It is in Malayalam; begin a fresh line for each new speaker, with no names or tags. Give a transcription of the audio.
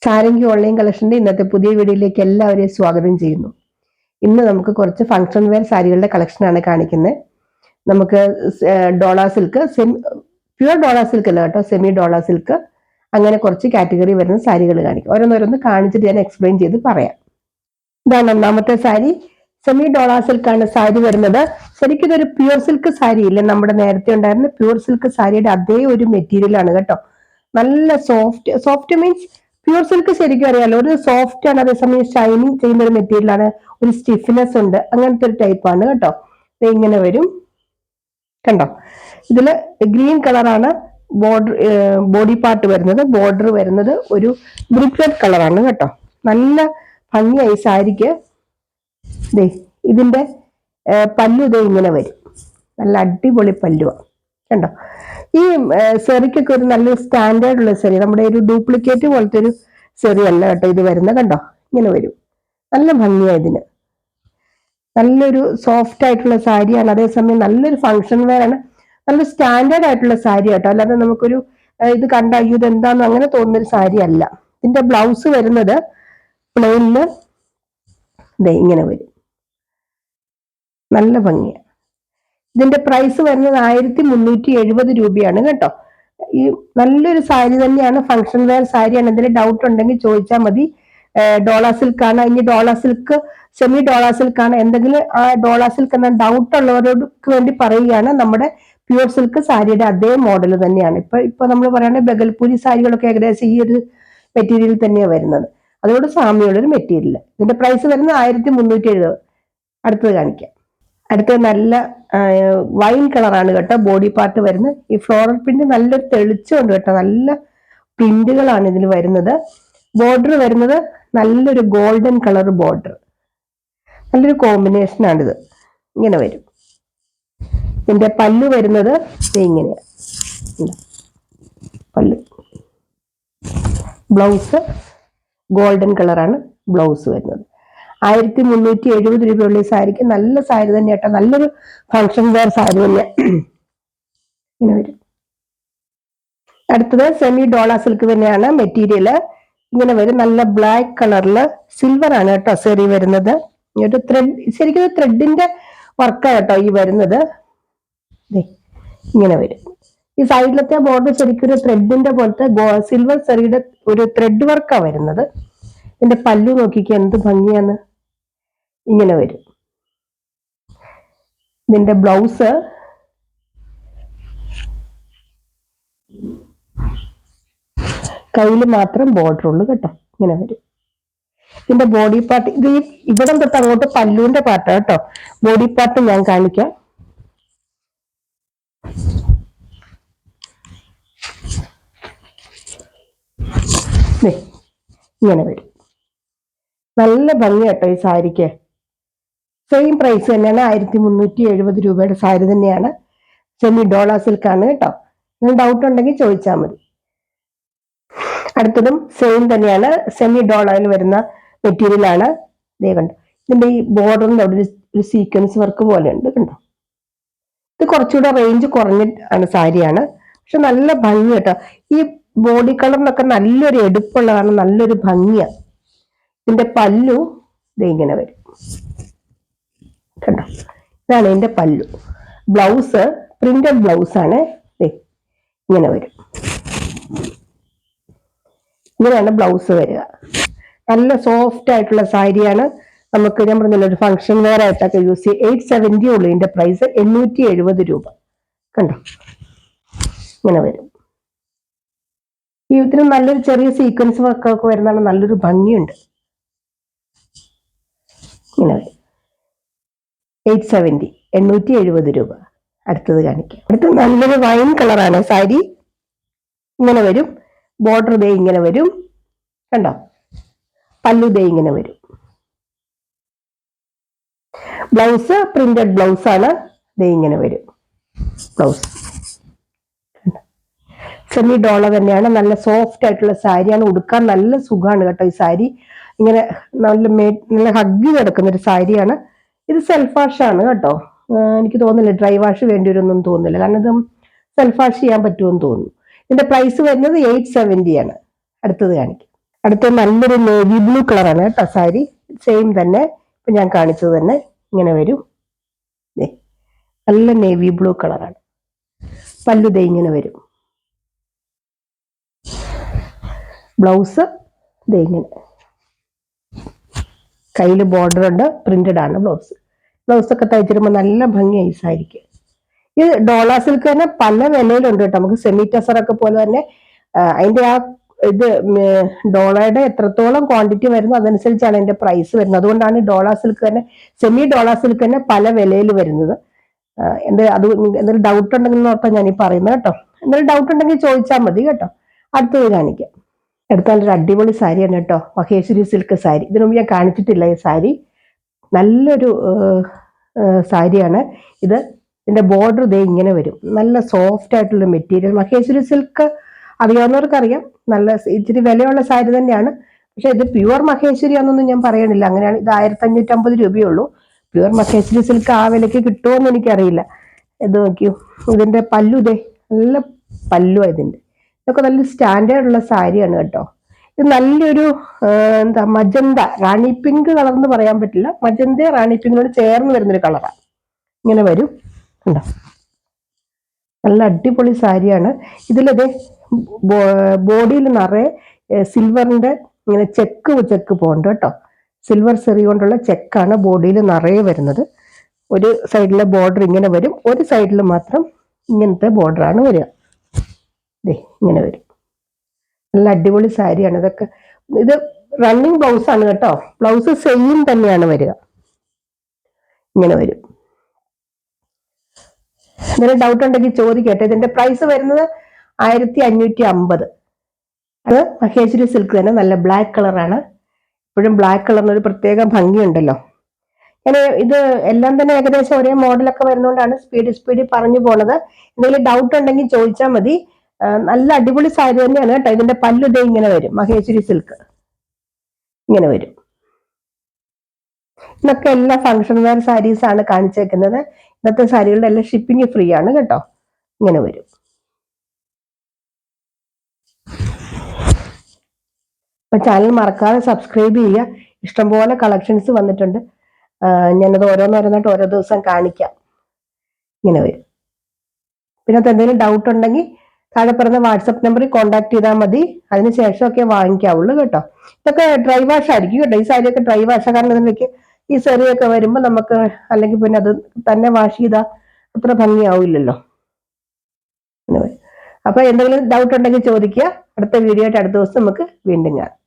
സാരംഗി ഓൺലൈൻ കളക്ഷന്റെ ഇന്നത്തെ പുതിയ വീഡിയോയിലേക്ക് എല്ലാവരെയും സ്വാഗതം ചെയ്യുന്നു. ഇന്ന് നമുക്ക് കുറച്ച് ഫംഗ്ഷൻ വെയർ സാരികളുടെ കളക്ഷനാണ് കാണിക്കുന്നത്. നമുക്ക് ഡോള സിൽക്ക്, പ്യുവർ ഡോള സിൽക്ക് അല്ല കേട്ടോ, സെമി ഡോള സിൽക്ക്, അങ്ങനെ കുറച്ച് കാറ്റഗറി വരുന്ന സാരികൾ കാണിക്കും. ഓരോന്നോരോന്ന് കാണിച്ചിട്ട് ഞാൻ എക്സ്പ്ലെയിൻ ചെയ്ത് പറയാം. ഇതാണ് ഒന്നാമത്തെ സാരി. സെമി ഡോള സിൽക്കാണ് സാരി വരുന്നത്. ശരിക്കും ഇതൊരു പ്യുവർ സിൽക്ക് സാരി ഇല്ല, നമ്മുടെ നേരത്തെ ഉണ്ടായിരുന്ന പ്യുവർ സിൽക്ക് സാരിയുടെ അതേ ഒരു മെറ്റീരിയൽ ആണ് കേട്ടോ. നല്ല സോഫ്റ്റ് മീൻസ് പ്യൂർ സിൽക്ക് ശരിക്കും അറിയാലോ, ഒരു സോഫ്റ്റ് ആണ്, അതേസമയം ഷൈനിങ് ചെയ്യുന്ന ഒരു മെറ്റീരിയൽ ആണ്, ഒരു സ്റ്റിഫ്നെസ് ഉണ്ട്, അങ്ങനത്തെ ഒരു ടൈപ്പ് ആണ് കേട്ടോ. ഇങ്ങനെ വരും കണ്ടോ. ഇതില് ഗ്രീൻ കളറാണ് ബോഡി പാർട്ട് വരുന്നത്. ബോർഡർ വരുന്നത് ഒരു ബ്രിക്ക് റെഡ് കളറാണ് കേട്ടോ. നല്ല ഭംഗിയായി സാരിക്ക്. ഇതിന്റെ പല്ലു ഇങ്ങനെ വരും, നല്ല അടിപൊളി പല്ലുവാ കണ്ടോ. ഈ സെറിക്കൊക്കെ ഒരു നല്ലൊരു സ്റ്റാൻഡേർഡ് ഉള്ള സെറി, നമ്മുടെ ഒരു ഡ്യൂപ്ലിക്കേറ്റ് പോലത്തെ ഒരു സെറി അല്ല കേട്ടോ ഇത് വരുന്നത്. കണ്ടോ ഇങ്ങനെ വരും, നല്ല ഭംഗിയാണ് ഇതിന്. നല്ലൊരു സോഫ്റ്റ് ആയിട്ടുള്ള സാരിയാണ്, അതേസമയം നല്ലൊരു ഫങ്ഷൻ വെയർ ആണ്, നല്ല സ്റ്റാൻഡേർഡ് ആയിട്ടുള്ള സാരി കേട്ടോ. അല്ലാതെ നമുക്കൊരു ഇത് കണ്ട അയ്യോ ഇത് എന്താന്ന് അങ്ങനെ തോന്നുന്നൊരു സാരി അല്ല. ഇതിന്റെ ബ്ലൗസ് വരുന്നത് പ്ലെയിനില് ഇങ്ങനെ വരും, നല്ല ഭംഗിയാണ്. ഇതിന്റെ പ്രൈസ് വരുന്നത് 1370 രൂപയാണ് കേട്ടോ. ഈ നല്ലൊരു സാരി തന്നെയാണ്, ഫങ്ഷൻ വെയർ സാരിയാണ്. എന്തെങ്കിലും ഡൗട്ട് ഉണ്ടെങ്കിൽ ചോദിച്ചാൽ മതി. ഡോള സിൽക്ക് ആണ്, ഇനി ഡോള സിൽക്ക് സെമി ഡോള സിൽക്ക് ആണ്, എന്തെങ്കിലും ആ ഡോള സിൽക്ക് എന്ന ഡൗട്ട് ഉള്ളവർക്ക് വേണ്ടി പറയുകയാണ്. നമ്മുടെ പ്യൂർ സിൽക്ക് സാരിയുടെ അതേ മോഡൽ തന്നെയാണ്. ഇപ്പൊ നമ്മൾ പറയുന്നത് ബഗൽപൂരി സാരികളൊക്കെ ഏകദേശം ഈ ഒരു മെറ്റീരിയൽ തന്നെയാണ് വരുന്നത്, അതോട് സാമ്യമുള്ളൊരു മെറ്റീരിയൽ. ഇതിന്റെ പ്രൈസ് വരുന്നത് 1370. അടുത്തത് കാണിക്കാം. അടുത്തത് നല്ല വൈൻ കളറാണ് കേട്ടോ ബോഡി പാർട്ട് വരുന്നത്. ഈ ഫ്ലോറൽ പ്രിന്റ് നല്ലൊരു തെളിച്ചമുണ്ട് കേട്ടോ, നല്ല പ്രിന്റുകളാണ് ഇതിൽ വരുന്നത്. ബോർഡർ വരുന്നത് നല്ലൊരു ഗോൾഡൻ കളർ ബോർഡർ, നല്ലൊരു കോമ്പിനേഷൻ ആണിത്. ഇങ്ങനെ വരും. ഇതിന്റെ പല്ലു വരുന്നത് ഇങ്ങനെയാ പല്ലു. ബ്ലൗസ് ഗോൾഡൻ കളറാണ് ബ്ലൗസ് വരുന്നത്. 1370 രൂപയുള്ള ഈ സാരിക്ക് നല്ല സാരി തന്നെ കേട്ടോ, നല്ലൊരു ഫങ്ഷൻ വെയർ സാരി തന്നെ ഇങ്ങനെ വരും. അടുത്തത് സെമി ഡോള സിൽക്ക് തന്നെയാണ് മെറ്റീരിയല്. ഇങ്ങനെ വരും, നല്ല ബ്ലാക്ക് കളറില് സിൽവർ ആണ് കേട്ടോ സെറി വരുന്നത്. ഒരു ത്രെഡ്, ശരിക്കും ത്രെഡിന്റെ വർക്കാണ് കേട്ടോ ഈ വരുന്നത്. ഇങ്ങനെ വരും. ഈ സൈഡിലത്തെ ബോർഡർ ശരിക്കും ഒരു ത്രെഡിന്റെ പോലത്തെ സിൽവർ സെറിയുടെ ഒരു ത്രെഡ് വർക്കാണ് വരുന്നത്. ഇതിന്റെ പല്ലു നോക്കിക്കുക എന്ത് ഭംഗിയാന്ന്, ഇങ്ങനെ വരും. ഇതിന്റെ ബ്ലൗസ് കയ്യിൽ മാത്രം ബോർഡർ ഉള്ളു കേട്ടോ, ഇങ്ങനെ വരും. ഇതിന്റെ ബോഡി പാർട്ട് ഇത് ഇവിടം തൊട്ട് അങ്ങോട്ട് പല്ലുവിന്റെ പാർട്ട് കേട്ടോ. ബോഡി പാർട്ട് ഞാൻ കാണിക്കാം. ഇങ്ങനെ വരും, നല്ല ഭംഗി കേട്ടോ ഈ സാരിക്ക്. സെയിം പ്രൈസ് തന്നെയാണ്, 1370 രൂപയുടെ സാരി തന്നെയാണ്. സെമി ഡോള സിൽക്ക് ആണ് കേട്ടോ. ഡൗട്ട് ഉണ്ടെങ്കിൽ ചോദിച്ചാൽ മതി. അടുത്തതും സെയിം തന്നെയാണ്, സെമി ഡോളയിൽ വരുന്ന മെറ്റീരിയൽ ആണ്. ഇതേ കണ്ടോ, ഇതിന്റെ ഈ ബോർഡറിന്റെ അവിടെ ഒരു സീക്വൻസ് വർക്ക് പോലെ ഉണ്ട് കണ്ടോ. ഇത് കുറച്ചുകൂടെ റേഞ്ച് കുറഞ്ഞ സാരിയാണ്, പക്ഷെ നല്ല ഭംഗി കേട്ടോ. ഈ ബോഡി കളറിനൊക്കെ നല്ലൊരു എടുപ്പുള്ളതാണ്, നല്ലൊരു ഭംഗിയാണ്. ഇതിന്റെ പല്ലു ഇങ്ങനെ വരും കണ്ടോ, ഇതാണ് ഇതിന്റെ പല്ലു. ബ്ലൗസ് പ്രിന്റഡ് ബ്ലൗസ് ആണ്, ഇങ്ങനെ വരും. ഇങ്ങനെയാണ് ബ്ലൗസ് വരിക. നല്ല സോഫ്റ്റ് ആയിട്ടുള്ള സാരിയാണ്. നമുക്ക് ഞാൻ പറഞ്ഞില്ല ഒരു ഫംഗ്ഷൻ വെയർ ആയിട്ടൊക്കെ യൂസ് ചെയ്യും. 870 ഉള്ളൂ ഇതിന്റെ പ്രൈസ്, 870 രൂപ കണ്ടോ. ഇങ്ങനെ വരും. ഈ ഇതിന് നല്ലൊരു ചെറിയ സീക്വൻസ് വർക്കൊക്കെ വരുന്നതാണ്, നല്ലൊരു ഭംഗിയുണ്ട്. ഇങ്ങനെ വരും. 870 രൂപ. അടുത്തത് കാണിക്കാം. അടുത്ത നല്ലൊരു വൈൻ കളറാണ് സാരി. ഇങ്ങനെ വരും. ബോർഡർ ഇങ്ങനെ വരും കണ്ടോ. പല്ലു ഇങ്ങനെ വരും. ബ്ലൗസ് പ്രിന്റഡ് ബ്ലൗസ് ആണ്, ഇങ്ങനെ വരും ബ്ലൗസ്. സെമി ഡോള തന്നെയാണ്, നല്ല സോഫ്റ്റ് ആയിട്ടുള്ള സാരിയാണ്, ഉടുക്കാൻ നല്ല സുഖമാണ് കേട്ടോ ഈ സാരി. ഇങ്ങനെ നല്ല ഹഗ്ഗി കിടക്കുന്ന ഒരു സാരിയാണ്. ഇത് സെൽഫ് വാഷ് ആണ് കേട്ടോ. എനിക്ക് തോന്നുന്നില്ല ഡ്രൈ വാഷ് വേണ്ടി വരുമെന്നൊന്നും തോന്നുന്നില്ല, കാരണം ഇത് സെൽഫ് വാഷ് ചെയ്യാൻ പറ്റുമെന്ന് തോന്നുന്നു. ഇതിന്റെ പ്രൈസ് വരുന്നത് 870 ആണ്. അടുത്തത് കാണിക്കും. അടുത്ത നല്ലൊരു നേവി ബ്ലൂ കളറാണ് കേട്ടോ സാരി. സെയിം തന്നെ ഇപ്പൊ ഞാൻ കാണിച്ചത് തന്നെ ഇങ്ങനെ വരും. നല്ല നേവി ബ്ലൂ കളറാണ്. പല്ലു ദേ ഇങ്ങനെ വരും. ബ്ലൗസ് ദേ ഇങ്ങനെ, കയ്യിൽ ബോർഡർ ഉണ്ട്, പ്രിന്റഡ് ആണ് ബ്ലൗസ്. ബ്ലൗസ് ഒക്കെ തയ്ച്ചിടുമ്പോൾ നല്ല ഭംഗിയായി സാരിക്ക്. ഇത് ഡോള സിൽക്ക് തന്നെ പല വിലയിലുണ്ട് കേട്ടോ. നമുക്ക് സെമി ടെസറൊക്കെ പോലെ തന്നെ അതിന്റെ ആ ഇത് ഡോളയുടെ എത്രത്തോളം ക്വാണ്ടിറ്റി വരുന്നു അതനുസരിച്ചാണ് അതിന്റെ പ്രൈസ് വരുന്നത്. അതുകൊണ്ടാണ് ഡോള സിൽക്ക് തന്നെ, സെമി ഡോള സിൽക്ക് തന്നെ പല വിലയിൽ വരുന്നത്. എന്തെങ്കിലും ഡൗട്ട് ഉണ്ടെങ്കിൽ ഓർത്താ ഞാൻ ഈ പറയുന്നത് കേട്ടോ. എന്തെങ്കിലും ഡൗട്ട് ഉണ്ടെങ്കിൽ ചോദിച്ചാൽ മതി കേട്ടോ. അടുത്തത് കാണിക്കാം. എടുത്താലൊരു അടിപൊളി സാരിയാണ് കേട്ടോ, മഹേശ്വരി സിൽക്ക് സാരി. ഇതിനു മുമ്പ് ഞാൻ കാണിച്ചിട്ടില്ല ഈ സാരി. നല്ലൊരു സാരിയാണ് ഇത്. ഇതിന്റെ ബോർഡർ ദേ ഇങ്ങനെ വരും. നല്ല സോഫ്റ്റ് ആയിട്ടുള്ള മെറ്റീരിയൽ. മഹേശ്വരി സിൽക്ക് അറിയാവുന്നവർക്കറിയാം, നല്ല ഇച്ചിരി വിലയുള്ള സാരി തന്നെയാണ്. പക്ഷെ ഇത് പ്യുവർ മഹേശ്വരി ആണെന്നൊന്നും ഞാൻ പറയണില്ല. അങ്ങനെയാണ്. ഇത് 1550 രൂപയുള്ളൂ. പ്യുവർ മഹേശ്വരി സിൽക്ക് ആ വിലയ്ക്ക് കിട്ടുമോന്ന് എനിക്കറിയില്ല. ഇത് നോക്കിയോ, ഇതിന്റെ പല്ലു ദേ നല്ല പല്ലുവാ ഇതിന്റെ. ഇതൊക്കെ നല്ല സ്റ്റാൻഡേർഡ് ഉള്ള സാരിയാണ് കേട്ടോ. ഇത് നല്ലൊരു മജന്ത റാണി പിങ്ക് കളർ എന്ന് പറയാൻ പറ്റില്ല, മജന്ത റാണി പിങ്കിനോട് ചേർന്ന് വരുന്നൊരു കളറാണ്. ഇങ്ങനെ വരും ഉണ്ടോ. നല്ല അടിപൊളി സാരിയാണ്. ഇതിലത് ബോഡിയിൽ നിറയെ സിൽവറിന്റെ ഇങ്ങനെ ചെക്ക് പോണ്ട് കേട്ടോ. സിൽവർ സെറി കൊണ്ടുള്ള ചെക്കാണ് ബോഡിയിൽ നിറയെ വരുന്നത്. ഒരു സൈഡിലെ ബോർഡർ ഇങ്ങനെ വരും, ഒരു സൈഡിൽ മാത്രം ഇങ്ങനത്തെ ബോർഡറാണ് വരിക. ഇങ്ങനെ വരും. നല്ല അടിപൊളി സാരിയാണ് ഇതൊക്കെ. ഇത് റണ്ണിങ് ബ്ലൗസ് ആണ് കേട്ടോ. ബ്ലൗസ് സെയിം തന്നെയാണ് വരിക. ഇങ്ങനെ വരും. എന്തെങ്കിലും ഡൗട്ട് ഉണ്ടെങ്കിൽ ചോദിക്കട്ടെ. ഇതിന്റെ പ്രൈസ് വരുന്നത് 1550. അത് മഹേശ്വരി സിൽക്ക് തന്നെ, നല്ല ബ്ലാക്ക് കളറാണ്. ഇപ്പോഴും ബ്ലാക്ക് കളറിന് ഒരു പ്രത്യേക ഭംഗിയുണ്ടല്ലോ. ഞാൻ ഇത് എല്ലാം തന്നെ ഏകദേശം ഒരേ മോഡലൊക്കെ വരുന്നതുകൊണ്ടാണ് സ്പീഡ് പറഞ്ഞു പോണത്. എന്തെങ്കിലും ഡൗട്ട് ഉണ്ടെങ്കിൽ ചോദിച്ചാൽ മതി. നല്ല അടിപൊളി സാരി തന്നെയാണ് കേട്ടോ. ഇതിന്റെ പല്ലു ദേ ഇങ്ങനെ വരും. മഹേശ്വരി സിൽക്ക് ഇങ്ങനെ വരും. ഇതൊക്കെ എല്ലാ ഫംഗ്ഷൻ വെയർ സാരീസ് ആണ് കാണിച്ചേക്കുന്നത്. ഇന്നത്തെ സാരികളുടെ എല്ലാം ഷിപ്പിംഗ് ഫ്രീ ആണ് കേട്ടോ. ഇങ്ങനെ വരും. അപ്പൊ ചാനൽ മറക്കാതെ സബ്സ്ക്രൈബ് ചെയ്യുക. ഇഷ്ടംപോലെ കളക്ഷൻസ് വന്നിട്ടുണ്ട്. ഞാനത് ഓരോന്നോരോന്നായിട്ട് ഓരോ ദിവസം കാണിക്കാം. ഇങ്ങനെ വരും. പിന്നെ എന്തെങ്കിലും ഡൗട്ട് ഉണ്ടെങ്കിൽ താഴെ പറഞ്ഞ വാട്സപ്പ് നമ്പറിൽ കോൺടാക്ട് ചെയ്താൽ മതി. അതിനുശേഷമൊക്കെ വാങ്ങിക്കാവുള്ളൂ കേട്ടോ. ഇതൊക്കെ ഡ്രൈ വാഷ് ആയിരിക്കും കേട്ടോ. ഈ സാരിയൊക്കെ ഡ്രൈ വാഷ്, കാരണം ഇതിലേക്ക് ഈ സെറിയൊക്കെ വരുമ്പോൾ നമുക്ക്, അല്ലെങ്കിൽ പിന്നെ അത് തന്നെ വാഷ് ചെയ്താൽ അത്ര ഭംഗിയാവില്ലല്ലോ. അപ്പൊ എന്തെങ്കിലും ഡൗട്ട് ഉണ്ടെങ്കിൽ ചോദിക്കുക. അടുത്ത വീഡിയോ ആയിട്ട് അടുത്ത ദിവസം നമുക്ക് വീണ്ടും കാണാം.